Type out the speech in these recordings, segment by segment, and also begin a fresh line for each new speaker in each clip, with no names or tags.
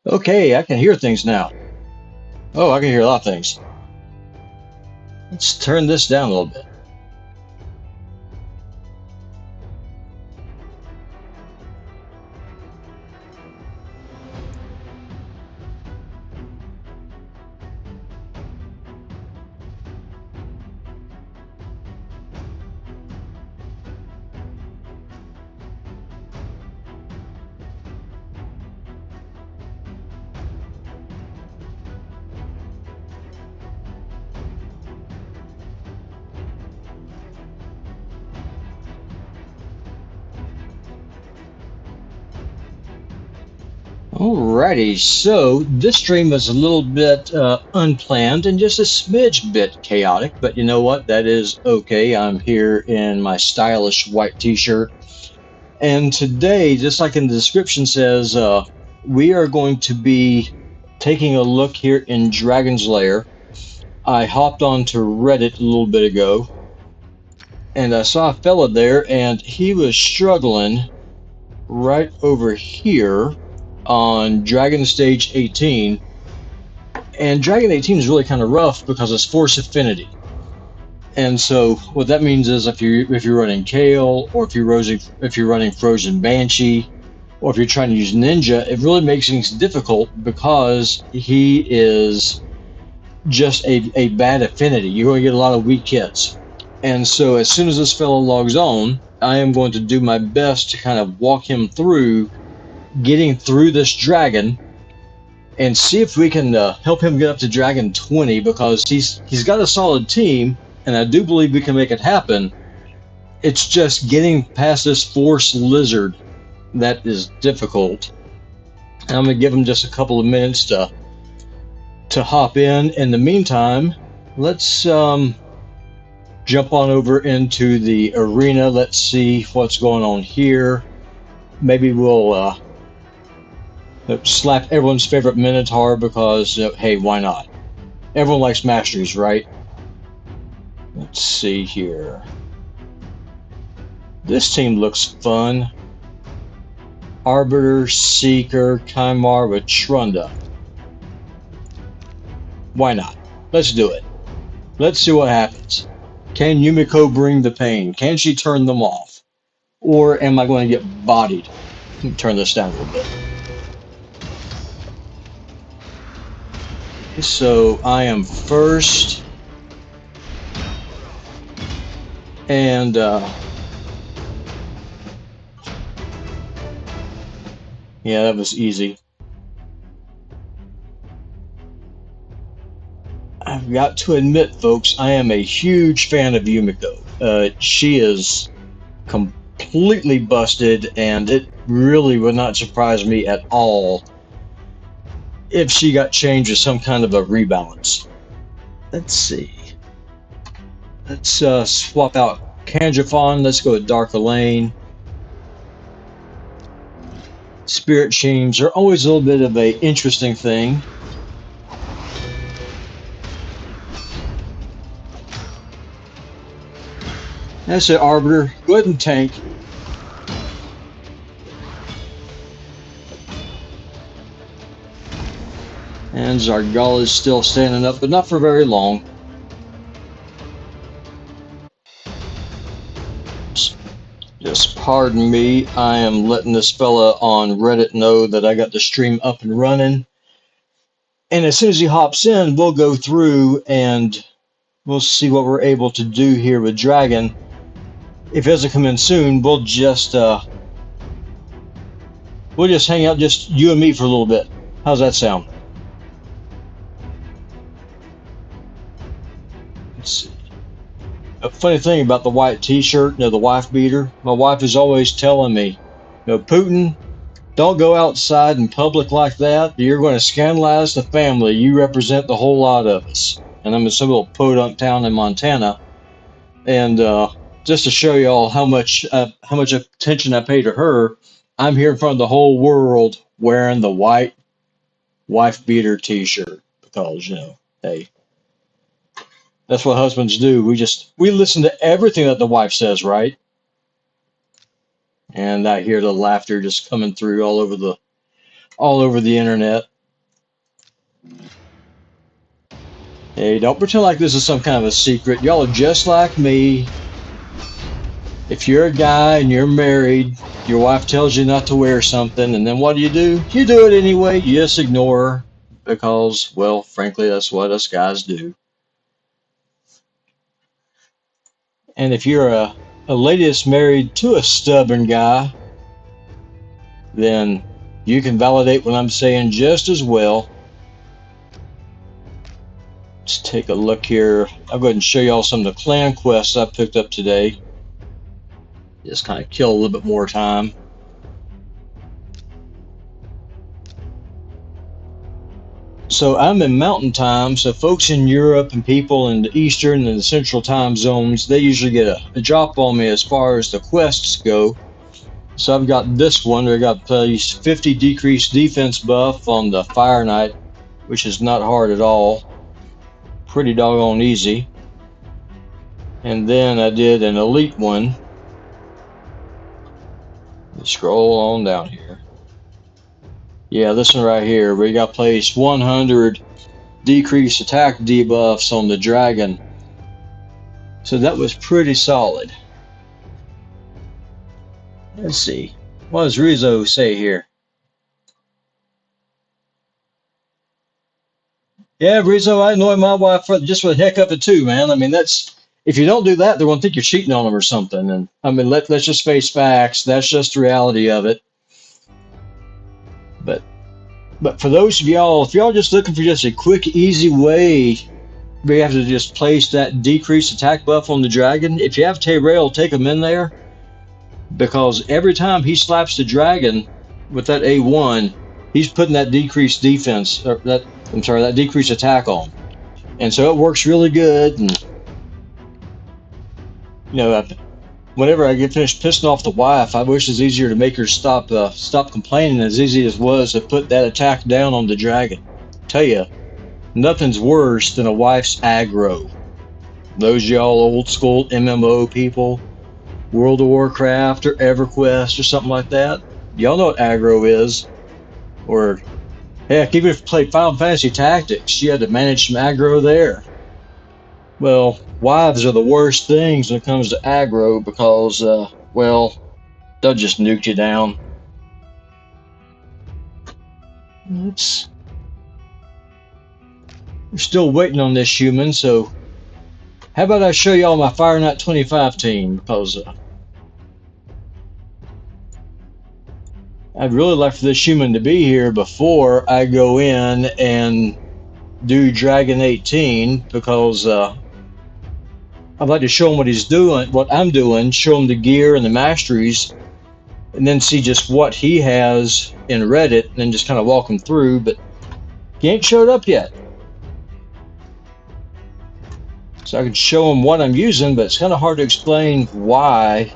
Okay, I can hear things now. Oh, I can hear a lot of things. Let's turn this down a little bit. Alrighty, so this stream was a little bit unplanned and just a smidge bit chaotic, but you know what? That is okay. I'm here in my stylish white t-shirt. And today, just like in the description says, we are going to be taking a look here in Dragon's Lair. I hopped onto Reddit a little bit ago and I saw a fella there and he was struggling right over here on Dragon Stage 18. And Dragon 18 is really kind of rough because it's force affinity. And so what that means is if you're running Kale, or if you're running Frozen Banshee, or if you're trying to use Ninja, it really makes things difficult because he is just a bad affinity. You're going to get a lot of weak hits. And so as soon as this fellow logs on, I am going to do my best to kind of walk him through getting through this dragon and see if we can help him get up to Dragon 20, because he's got a solid team, and I do believe we can make it happen. It's just getting past this Force Lizard that is difficult. And I'm going to give him just a couple of minutes to hop in. In the meantime, let's jump on over into the arena. Let's see what's going on here. Maybe we'll slap everyone's favorite Minotaur because, hey, why not? Everyone likes masteries, right? Let's see here. This team looks fun. Arbiter, Seeker, Kymar with Trunda. Why not? Let's do it. Let's see what happens. Can Yumiko bring the pain? Can she turn them off? Or am I going to get bodied? Let me turn this down a little bit. So I am first. And yeah, that was easy. I've got to admit, folks, I am a huge fan of Yumiko. She is completely busted, and it really would not surprise me at all if she got changed with some kind of a rebalance. Let's see. Let's swap out Kanjafon. Let's go with Dark Elaine. Spirit Sheams are always a little bit of an interesting thing. That's an Arbiter. Go ahead and tank. And Zargal is still standing up, but not for very long. Just pardon me, I am letting this fella on Reddit know that I got the stream up and running. And as soon as he hops in, we'll go through and we'll see what we're able to do here with Dragon. If he doesn't come in soon, we'll just hang out, just you and me for a little bit. How's that sound? Let's see. A funny thing about the white t-shirt, the wife beater, my wife is always telling me, Putin, don't go outside in public like that. You're going to scandalize the family. You represent the whole lot of us. And I'm in some little podunk town in Montana. And just to show you all how much attention I pay to her, I'm here in front of the whole world wearing the white wife beater t-shirt because, hey, that's what husbands do. We listen to everything that the wife says, right? And I hear the laughter just coming through all over the internet. Hey, don't pretend like this is some kind of a secret. Y'all are just like me. If you're a guy and you're married, your wife tells you not to wear something, and then what do? You do it anyway. You just ignore her because, well, frankly, that's what us guys do. And if you're a lady that's married to a stubborn guy, then you can validate what I'm saying just as well. Let's take a look here. I'll go ahead and show y'all some of the clan quests I picked up today. Just kind of kill a little bit more time. So I'm in mountain time, so folks in Europe and people in the eastern and the central time zones, they usually get a drop on me as far as the quests go. So I've got this one. I got placed 50 decreased defense buff on the Fire Knight, which is not hard at all. Pretty doggone easy. And then I did an elite one. Let's scroll on down here. Yeah, this one right here, where you got placed 100 decreased attack debuffs on the dragon. So that was pretty solid. Let's see. What does Rizzo say here? Yeah, Rizzo, I annoy my wife just for the heck of it too, man. I mean, that's if you don't do that, they're gonna think you're cheating on them or something. And I mean, let's just face facts. That's just the reality of it. But for those of y'all, if y'all just looking for just a quick, easy way, where you have to just place that decreased attack buff on the dragon. If you have Tay-Rail, take him in there, because every time he slaps the dragon with that A1, he's putting that decreased defense, or that decreased attack on, and so it works really good. And you know, whenever I get finished pissing off the wife, I wish it was easier to make her stop complaining. As easy as it was to put that attack down on the dragon. Tell you, nothing's worse than a wife's aggro. Those y'all old school MMO people, World of Warcraft or EverQuest or something like that, y'all know what aggro is. Or heck, even if you played Final Fantasy Tactics, you had to manage some aggro there. Well, wives are the worst things when it comes to aggro because, well, they'll just nuke you down. We're still waiting on this human, so how about I show y'all my Fire Knight 25 team, because I'd really like for this human to be here before I go in and do Dragon 18, because I'd like to show him what he's doing, what I'm doing, show him the gear and the masteries, and then see just what he has in Reddit, and then just kind of walk him through. But he ain't showed up yet. So I can show him what I'm using, but it's kind of hard to explain why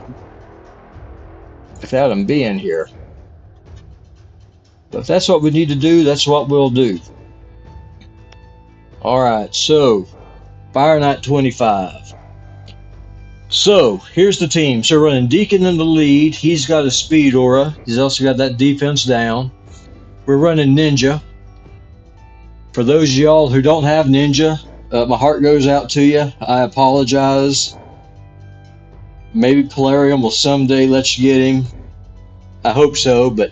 without him being here. But if that's what we need to do, that's what we'll do. Alright, so Fire Knight 25. So here's the team. So we're running Deacon in the lead. He's got a speed aura. He's also got that defense down. We're running Ninja. For those of y'all who don't have Ninja, my heart goes out to you. I apologize. Maybe Polarium will someday let you get him. I hope so, but...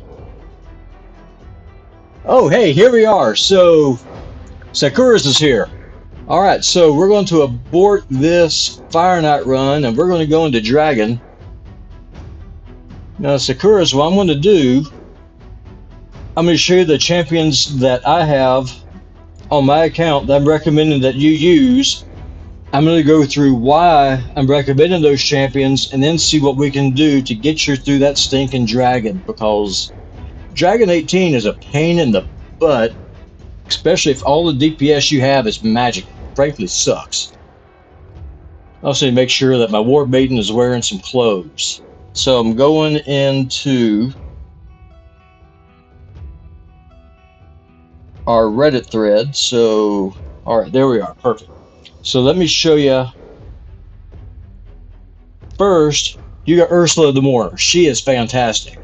Oh, hey, here we are. So Sakura's is here. Alright, so we're going to abort this Fire Knight run, and we're going to go into Dragon. Now, Sakura's, what I'm going to do, I'm going to show you the champions that I have on my account that I'm recommending that you use. I'm going to go through why I'm recommending those champions, and then see what we can do to get you through that stinking Dragon, because Dragon 18 is a pain in the butt, especially if all the DPS you have is magic. Frankly, sucks. Also, make sure that my War Maiden is wearing some clothes. So I'm going into our Reddit thread. So, alright, there we are. Perfect. So let me show you. First, you got Ursula the Mourner. She is fantastic.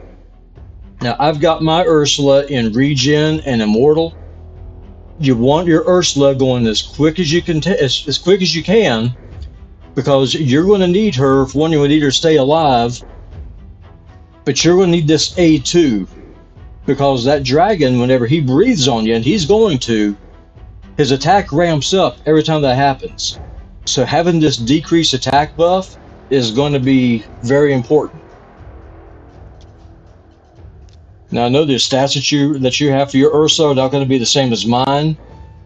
Now, I've got my Ursula in Regen and Immortal. You want your Ursula going as quick as you can, as quick as you can, because you're going to need her. For one, you're going to need her to stay alive, but you're going to need this A2, because that dragon, whenever he breathes on you, and he's going to, his attack ramps up every time that happens. So having this decreased attack buff is going to be very important. Now I know the stats that you have for your Ursa are not going to be the same as mine,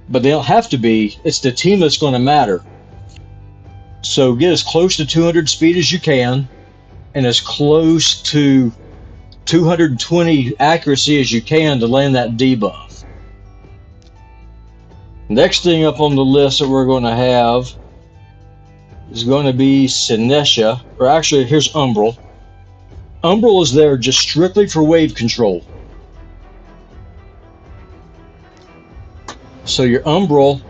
but they don't have to be. It's the team that's going to matter. So get as close to 200 speed as you can, and as close to 220 accuracy as you can to land that debuff. Next thing up on the list that we're going to have is going to be Sinesha, or actually here's Umbral. Umbral is there just strictly for wave control. So your Umbral,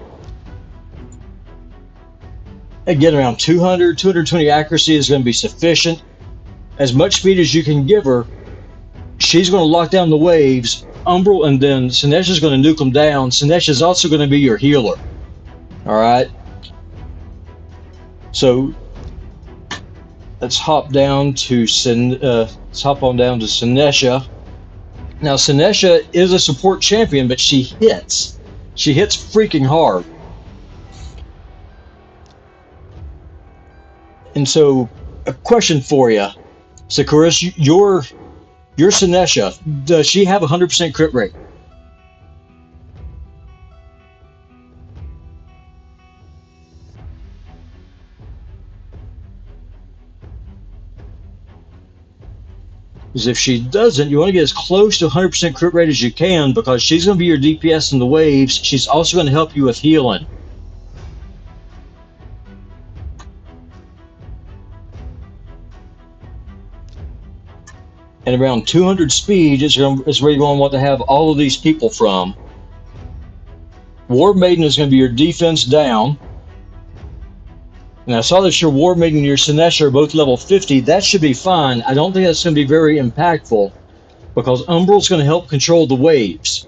again, around 200, 220 accuracy is going to be sufficient. As much speed as you can give her, she's going to lock down the waves. Umbral, and then Sinesha is going to nuke them down. Sinesha is also going to be your healer. All right. So let's hop down to on down to Sinesha. Now Sinesha is a support champion, but she hits. She hits freaking hard. And so, a question for you, Sakuras, your Sinesha, does she have a 100% crit rate? Because if she doesn't, you want to get as close to 100% crit rate as you can, because she's going to be your DPS in the waves. She's also going to help you with healing. And around 200 speed is where you're going to want to have all of these people from. War Maiden is going to be your defense down. And I saw that your War Maiden and your Sinesha are both level 50. That should be fine. I don't think that's going to be very impactful, because Umbral's going to help control the waves.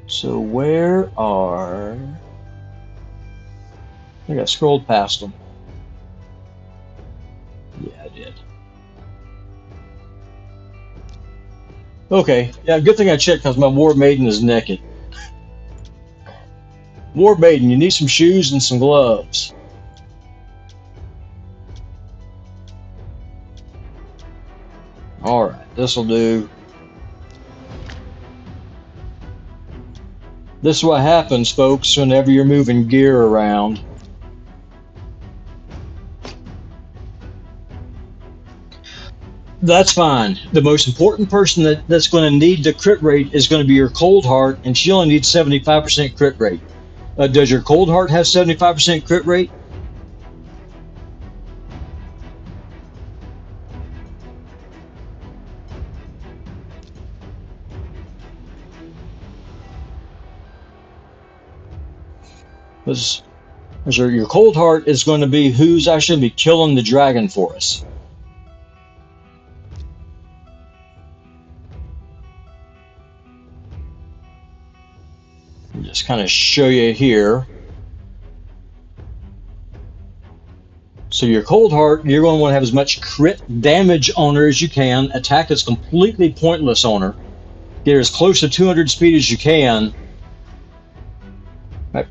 So where are... I think I scrolled past them. Yeah, I did. Okay, yeah, good thing I checked, because my War Maiden is naked. War Maiden, you need some shoes and some gloves. Alright, this'll do. This is what happens, folks, whenever you're moving gear around. That's fine. The most important person that's going to need the crit rate is going to be your Coldheart, and she only needs 75% crit rate. Does your Coldheart have 75% crit rate? Because your Coldheart is going to be who's actually be killing the dragon for us. Just kind of show you here. So your Coldheart, you're going to want to have as much crit damage on her as you can. Attack is completely pointless on her. Get her as close to 200 speed as you can.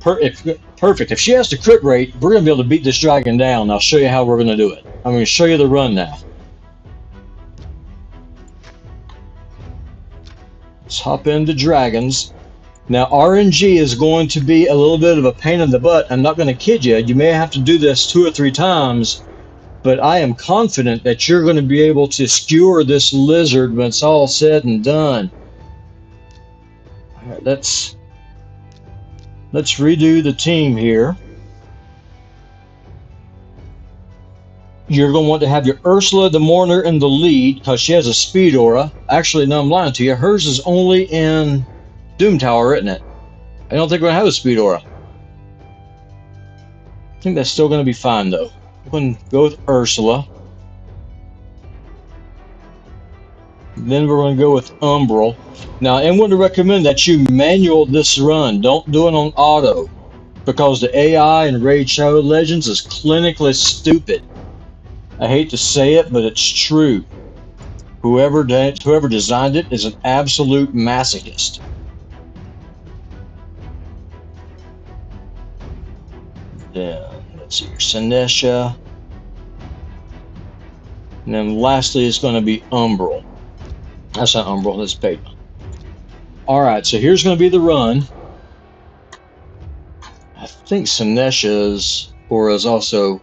Perfect. If she has the crit rate, we're going to be able to beat this dragon down. I'll show you how we're going to do it. I'm going to show you the run now. Let's hop into dragons. Now RNG is going to be a little bit of a pain in the butt. I'm not going to kid you. You may have to do this 2 or 3 times, but I am confident that you're going to be able to skewer this lizard when it's all said and done. All right, let's redo the team here. You're going to want to have your Ursula the Mourner in the lead, because she has a speed aura. Actually, no, I'm lying to you. Hers is only in Doom Tower, isn't it? I don't think we're going to have a speed aura. I think that's still going to be fine, though. We're going to go with Ursula. Then we're going to go with Umbral. Now, I'm going to recommend that you manual this run. Don't do it on auto because the AI in Raid Shadow Legends is clinically stupid. I hate to say it, but it's true. Whoever designed it is an absolute masochist. Then let's see your Sinesha. And then lastly, it's going to be Umbral. That's not Umbral, that's Peyton. Alright, so here's going to be the run. I think Sinesha's aura is also,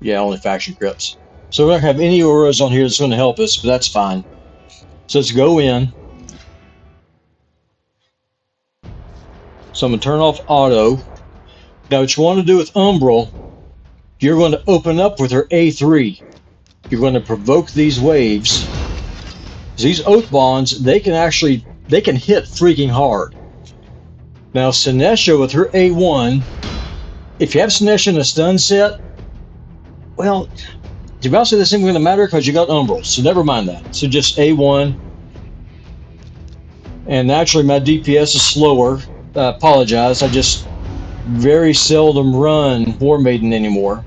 yeah, only faction crypts. So we don't have any auras on here that's going to help us, but that's fine. So let's go in. So I'm going to turn off auto. Now what you want to do with Umbral, you're going to open up with her A3. You're going to provoke these waves. These oath bonds, they can hit freaking hard. Now Sinesha with her A1, if you have Sinesha in a stun set, well, to be honest with you, this isn't going to matter because you got Umbral, so never mind that. So just A1. And naturally my DPS is slower. Apologize, I just very seldom run War Maiden anymore.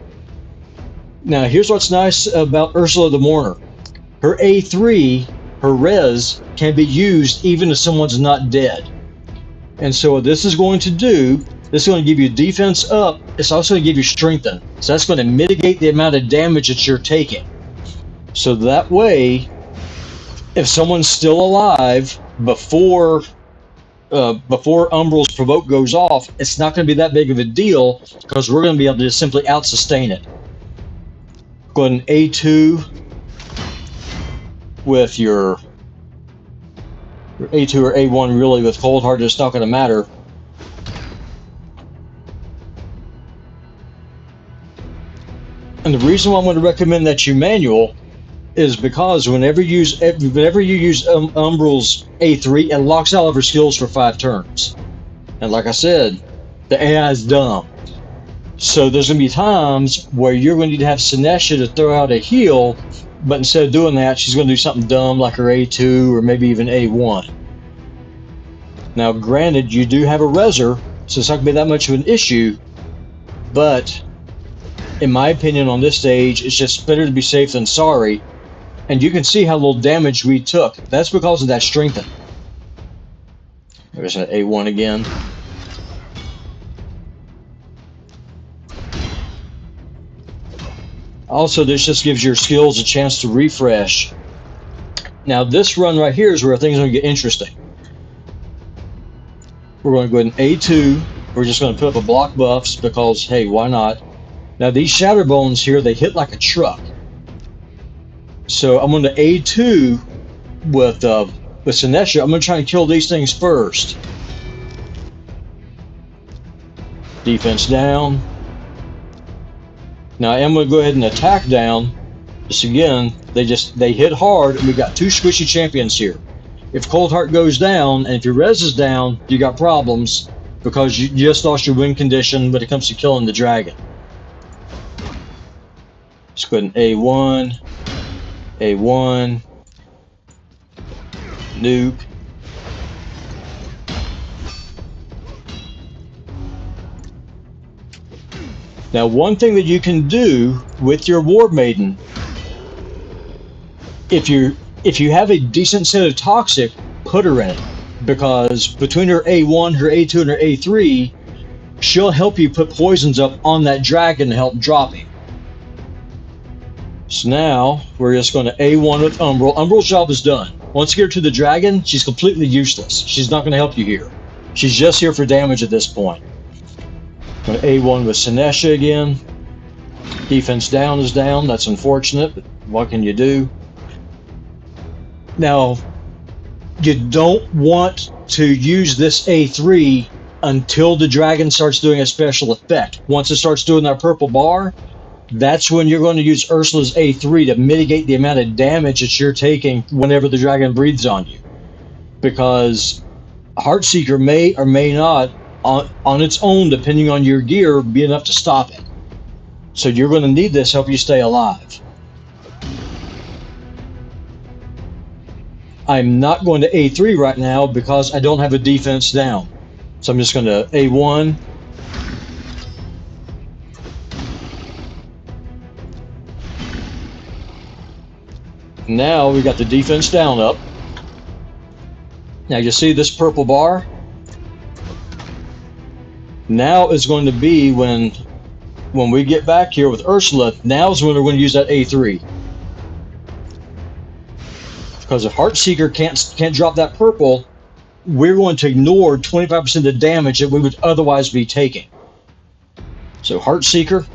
Now here's what's nice about Ursula the Mourner. Her A3, her res, can be used even if someone's not dead. And so what this is going to do, this is going to give you defense up, it's also going to give you strengthen. So that's going to mitigate the amount of damage that you're taking. So that way, if someone's still alive before Umbral's provoke goes off, it's not going to be that big of a deal because we're going to be able to just simply out-sustain it. Go ahead and A2 with your A2 or A1 really with Coldheart, it's not going to matter. And the reason why I'm going to recommend that you manual is because whenever you use Umbral's A3, it locks out of her skills for 5 turns. And like I said, the AI is dumb. So there's going to be times where you're going to need to have Sinesha to throw out a heal, but instead of doing that, she's going to do something dumb like her A2 or maybe even A1. Now granted, you do have a reser, so it's not going to be that much of an issue, but in my opinion on this stage, it's just better to be safe than sorry. And you can see how little damage we took. That's because of that strengthen. There's an A1 again. Also, this just gives your skills a chance to refresh. Now this run right here is where things are going to get interesting. We're going to go ahead and A2. We're just going to put up a block buffs because, hey, why not? Now these shatter bones here, they hit like a truck. So I'm going to A2 with Sinesha. I'm going to try and kill these things first. Defense down. Now I am going to go ahead and attack down. Just again, they hit hard, and we got 2 squishy champions here. If Coldheart goes down, and if your res is down, you got problems because you just lost your win condition when it comes to killing the dragon. Let's go ahead and A1. A1, nuke. Now one thing that you can do with your War Maiden, if you have a decent set of toxic, put her in it, because between her A1, her A2, and her A3, she'll help you put poisons up on that dragon to help drop him. So now we're just going to A1 with Umbral. Umbral's job is done. Once you get her to the dragon, she's completely useless. She's not going to help you here. She's just here for damage at this point. Going to A1 with Sinesha again. Defense down is down. That's unfortunate, but what can you do? Now, you don't want to use this A3 until the dragon starts doing a special effect. Once it starts doing that purple bar, that's when you're going to use Ursula's A3 to mitigate the amount of damage that you're taking whenever the dragon breathes on you. Because Heartseeker may or may not, on its own, depending on your gear, be enough to stop it. So you're going to need this to help you stay alive. I'm not going to A3 right now because I don't have a defense down. So I'm just going to A1. Now we got the defense down up. Now you see this purple bar? Now is going to be when we get back here with Ursula, now is when we're going to use that A3. Because if Heartseeker can't drop that purple, we're going to ignore 25% of the damage that we would otherwise be taking. So Heartseeker,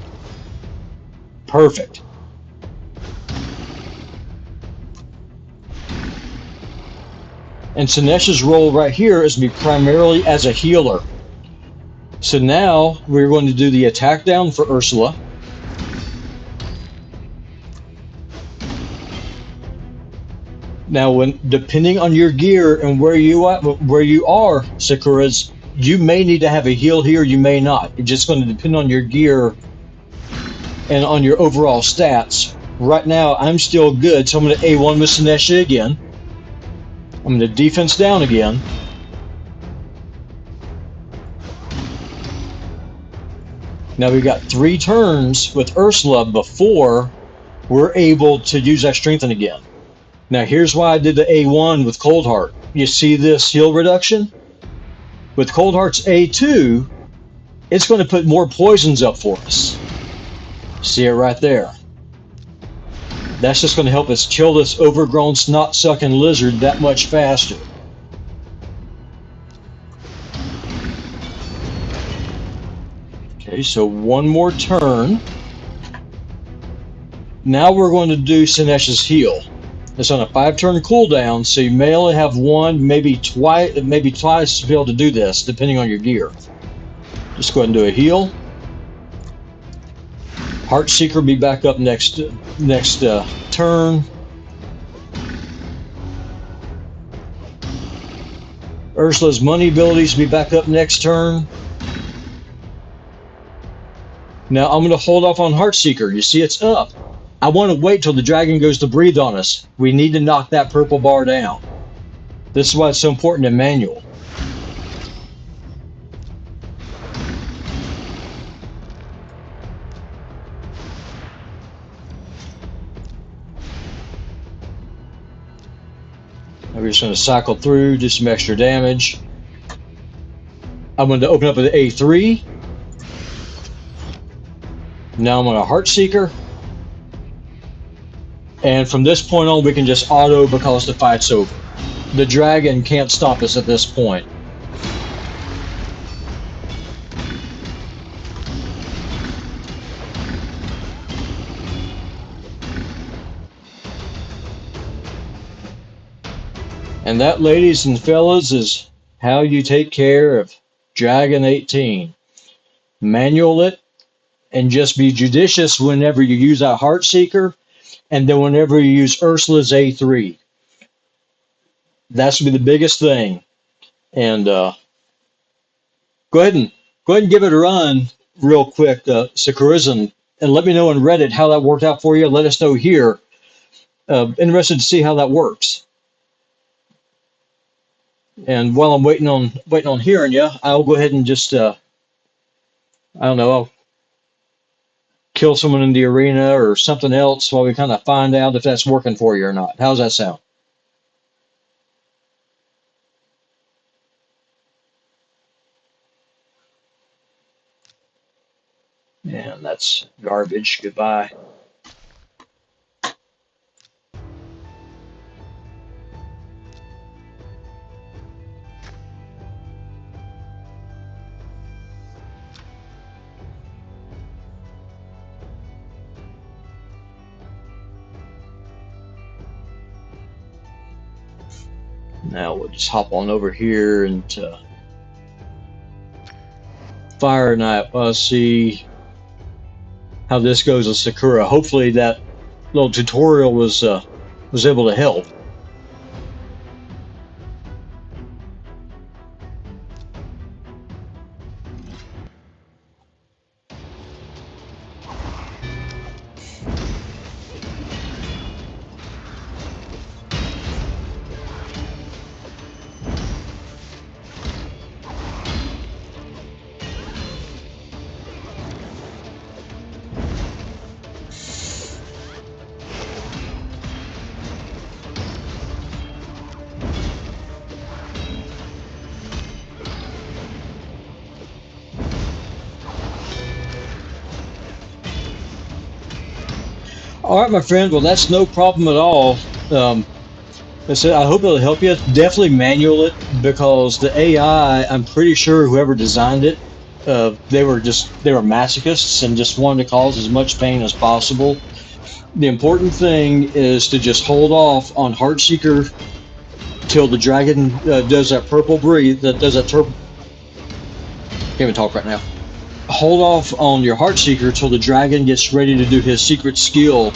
perfect. And Sinesh's role right here is to be primarily as a healer. So now we're going to do the attack down for Ursula. Now, depending on your gear and where you are, Sakuras, you may need to have a heal here. You may not. It's just going to depend on your gear and on your overall stats. Right now, I'm still good, so I'm going to A1 with Sinesha again. I'm going to defense down again. Now we've got 3 turns with Ursula before we're able to use that strengthen again. Now here's why I did the A1 with Coldheart. You see this heal reduction? With Coldheart's A2, it's going to put more poisons up for us. See it right there. That's just going to help us kill this overgrown snot-sucking lizard that much faster. Okay, so one more turn. Now we're going to do Sinesh's heal. It's on a 5-turn cooldown, so you may only have one, maybe twice to be able to do this, depending on your gear. Just go ahead and do a heal. Heartseeker will be back up next turn. Ursula's money abilities will be back up next turn. Now I'm going to hold off on Heartseeker. You see it's up. I want to wait till the dragon goes to breathe on us. We need to knock that purple bar down. This is why it's so important in manual. We're just going to cycle through, do some extra damage. I'm going to open up with A3. Now I'm on a Heartseeker. And from this point on, we can just auto because the fight's over. The dragon can't stop us at this point. And that, ladies and fellas, is how you take care of Dragon 18. Manual it, and just be judicious whenever you use that Heartseeker, and then whenever you use Ursula's A3. That's going to be the biggest thing. And go ahead and give it a run real quick, Sakuras, and let me know on Reddit how that worked out for you. Let us know here. Interested to see how that works. And while I'm waiting on hearing you, I'll go ahead and just I don't know, I'll kill someone in the arena or something else while we kind of find out if that's working for you or not. How's that sound? And that's garbage. Goodbye. Now we'll just hop on over here and Fire Knight. Let's see how this goes with Sakura. Hopefully that little tutorial was able to help. All right, my friend. Well, that's no problem at all. I said, I hope it'll help you. Definitely manual it because the AI, I'm pretty sure whoever designed it, they were masochists and just wanted to cause as much pain as possible. The important thing is to just hold off on Heartseeker till the dragon does that purple breathe, that does that turbo. Can't even talk right now. Hold off on your Heartseeker till the dragon gets ready to do his secret skill.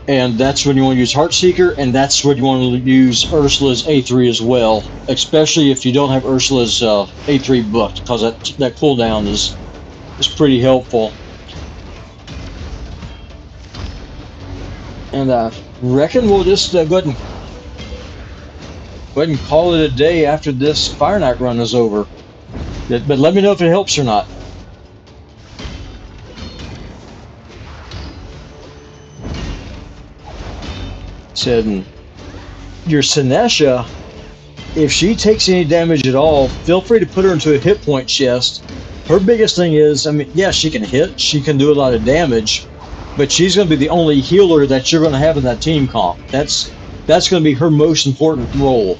And that's when you want to use Heartseeker, and that's when you want to use Ursula's A3 as well, especially if you don't have Ursula's A3 booked, because that cooldown is pretty helpful. And I reckon we'll just go ahead and call it a day after this Fire Knight run is over. But let me know if it helps or not. Said your Sinesha, if she takes any damage at all, feel free to put her into a hit point chest. Her biggest thing is, I mean, yeah, she can hit, she can do a lot of damage, but she's going to be the only healer that you're going to have in that team comp. That's going to be her most important role.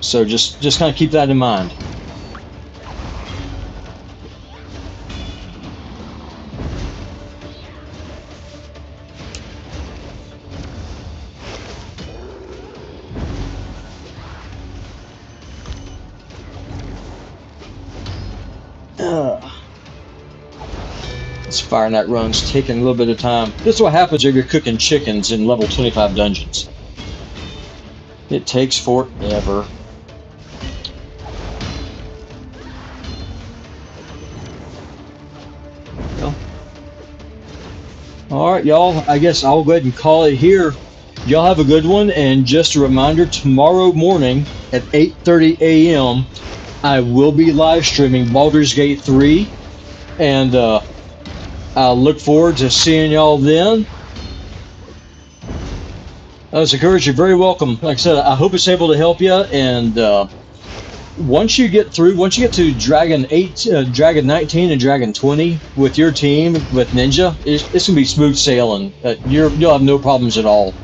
So just kind of keep that in mind. This Fire Knight run's taking a little bit of time. This is what happens if you're cooking chickens in level 25 dungeons. It takes forever. Well, alright, y'all. I guess I'll go ahead and call it here. Y'all have a good one, and just a reminder, tomorrow morning at 8:30 a.m. I will be live streaming Baldur's Gate 3, and I look forward to seeing y'all then. Sakura, you're very welcome. Like I said, I hope it's able to help you, and once you get to Dragon 8, Dragon 19, and Dragon 20 with your team, with Ninja, it's going to be smooth sailing. You'll have no problems at all.